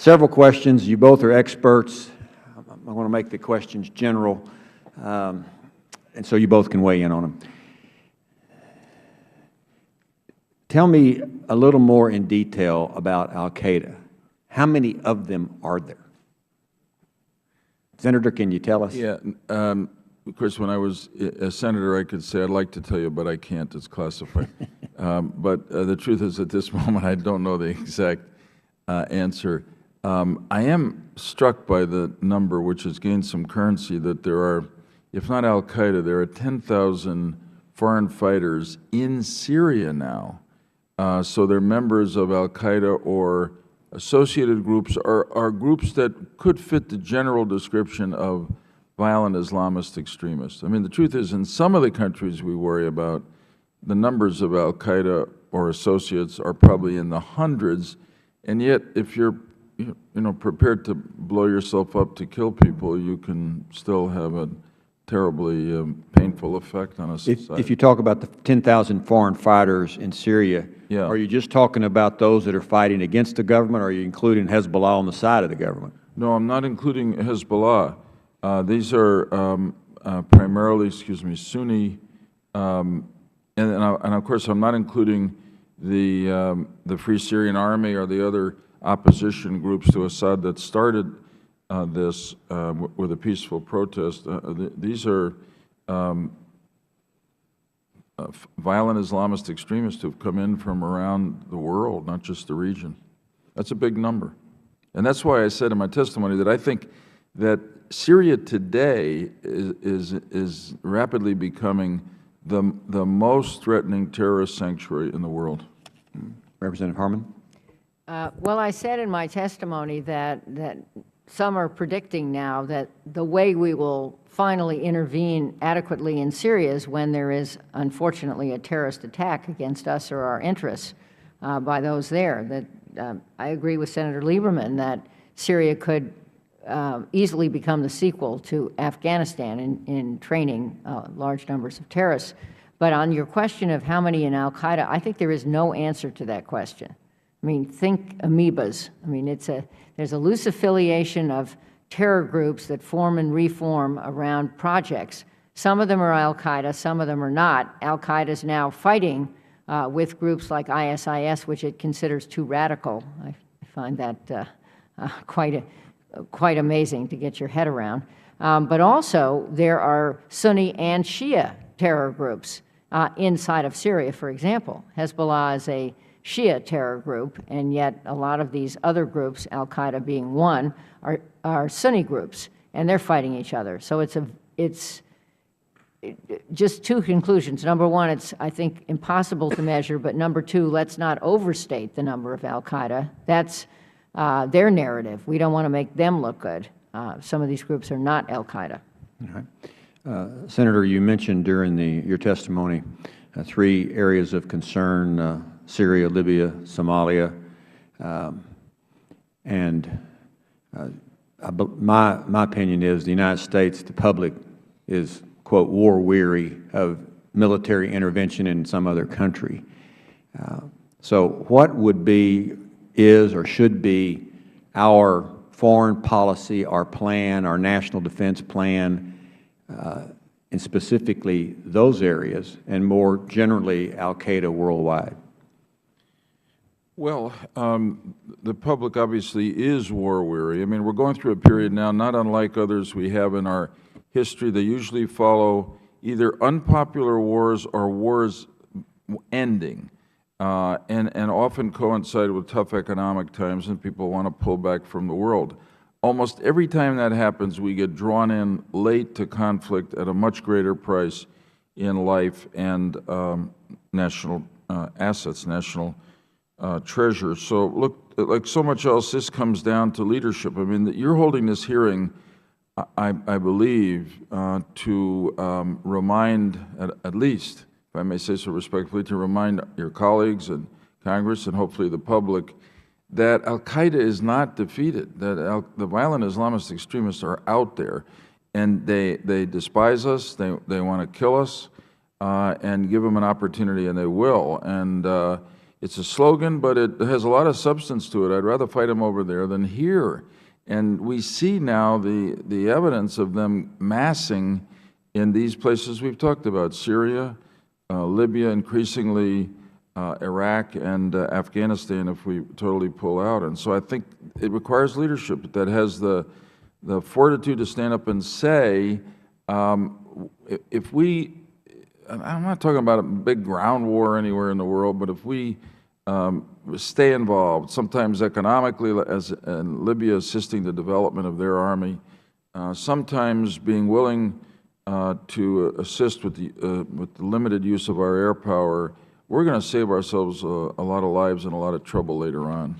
Several questions. You both are experts. I want to make the questions general, and so you both can weigh in on them. Tell me a little more in detail about al-Qaeda. How many of them are there? Senator, can you tell us? Yeah. Of course, when I was a senator, I could say I'd like to tell you, but I can't. It's classified. But the truth is, at this moment, I don't know the exact answer. I am struck by the number, which has gained some currency, that there are, if not al-Qaeda, there are 10,000 foreign fighters in Syria now. So they're members of al-Qaeda or associated groups, are groups that could fit the general description of violent Islamist extremists. I mean, the truth is, in some of the countries we worry about, the numbers of al-Qaeda or associates are probably in the hundreds, and yet if you're prepared to blow yourself up to kill people, you can still have a terribly painful effect on a society. If you talk about the 10,000 foreign fighters in Syria, yeah. Are you just talking about those that are fighting against the government, or are you including Hezbollah on the side of the government? No, I'm not including Hezbollah. These are primarily, Sunni, and of course I'm not including the Free Syrian Army or the other opposition groups to Assad that started this with a peaceful protest. These are violent Islamist extremists who have come in from around the world, not just the region. That's a big number. And that's why I said in my testimony that I think that Syria today is rapidly becoming the most threatening terrorist sanctuary in the world. Representative Harman? Well, I said in my testimony that some are predicting now that the way we will finally intervene adequately in Syria is when there is, unfortunately, a terrorist attack against us or our interests by those there. That I agree with Senator Lieberman that Syria could easily become the sequel to Afghanistan in training large numbers of terrorists. But on your question of how many in al-Qaeda, I think there is no answer to that question. I mean, think amoebas. I mean, there's a loose affiliation of terror groups that form and reform around projects. Some of them are al-Qaeda, some of them are not. Al-Qaeda is now fighting with groups like ISIS, which it considers too radical. I find that quite amazing to get your head around. But also, there are Sunni and Shia terror groups inside of Syria, for example. Hezbollah is a Shia terror group, and yet a lot of these other groups, al-Qaeda being one, are Sunni groups, and they're fighting each other. So it's just two conclusions. Number one, it's, I think, impossible to measure, but number two, let's not overstate the number of al-Qaeda. That's their narrative. We don't want to make them look good. Some of these groups are not al-Qaeda. All right. Senator, you mentioned during your testimony 3 areas of concern, Syria, Libya, Somalia, and my opinion is the United States, the public, is, quote, war-weary of military intervention in some other country. So what would be, is, or should be our foreign policy, our plan, our national defense plan, in specifically those areas, and more generally al-Qaeda worldwide? Well, the public obviously is war-weary. I mean, we're going through a period now not unlike others we have in our history. They usually follow either unpopular wars or wars ending, and often coincide with tough economic times and people want to pull back from the world. Almost every time that happens, we get drawn in late to conflict at a much greater price in life and national assets, national treasure. So look, like so much else, this comes down to leadership. I mean, you're holding this hearing, I believe, to remind, at least, if I may say so respectfully, to remind your colleagues and Congress and hopefully the public that al-Qaeda is not defeated, that the violent Islamist extremists are out there, and they despise us, they want to kill us, and give them an opportunity, and they will. And it's a slogan, but it has a lot of substance to it. I'd rather fight them over there than here. And we see now the evidence of them massing in these places we've talked about, Syria, Libya, increasingly Iraq, and Afghanistan if we totally pull out. And so I think it requires leadership that has the fortitude to stand up and say, if we, I'm not talking about a big ground war anywhere in the world, but if we stay involved, sometimes economically, as in Libya assisting the development of their army, sometimes being willing to assist with the limited use of our air power, we're going to save ourselves a lot of lives and a lot of trouble later on.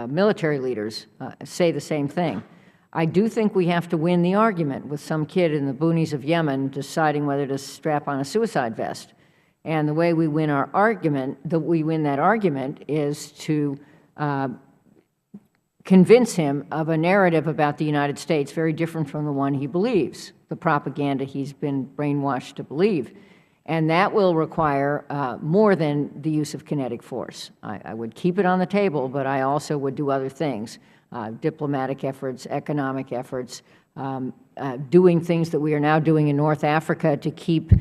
Military leaders say the same thing. I do think we have to win the argument with some kid in the boonies of Yemen deciding whether to strap on a suicide vest. And the way we win our argument, that argument, is to convince him of a narrative about the United States very different from the one he believes, the propaganda he's been brainwashed to believe. And that will require more than the use of kinetic force. I would keep it on the table, but I also would do other things, diplomatic efforts, economic efforts, doing things that we are now doing in North Africa to keep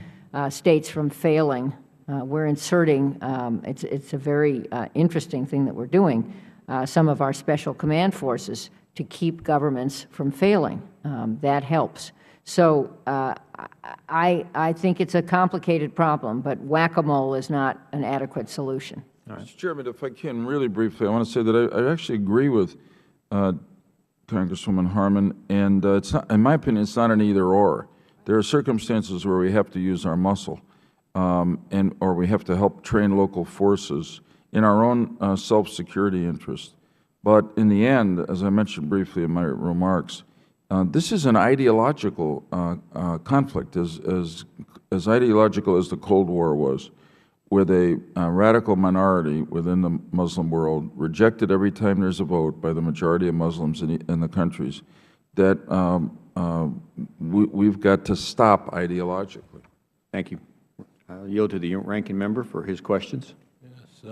states from failing. We're inserting, it's a very interesting thing that we're doing, some of our special command forces to keep governments from failing. That helps. So I think it's a complicated problem, but whack-a-mole is not an adequate solution. Mr. Chairman, if I can really briefly, I want to say that I actually agree with Congresswoman Harman, and it's not, in my opinion, it's not an either-or. There are circumstances where we have to use our muscle, or we have to help train local forces in our own self-security interest. But in the end, as I mentioned briefly in my remarks, this is an ideological conflict, as ideological as the Cold War was, with a radical minority within the Muslim world, rejected every time there's a vote by the majority of Muslims in the countries, that we've got to stop ideologically. Thank you. I'll yield to the ranking member for his questions. Yes.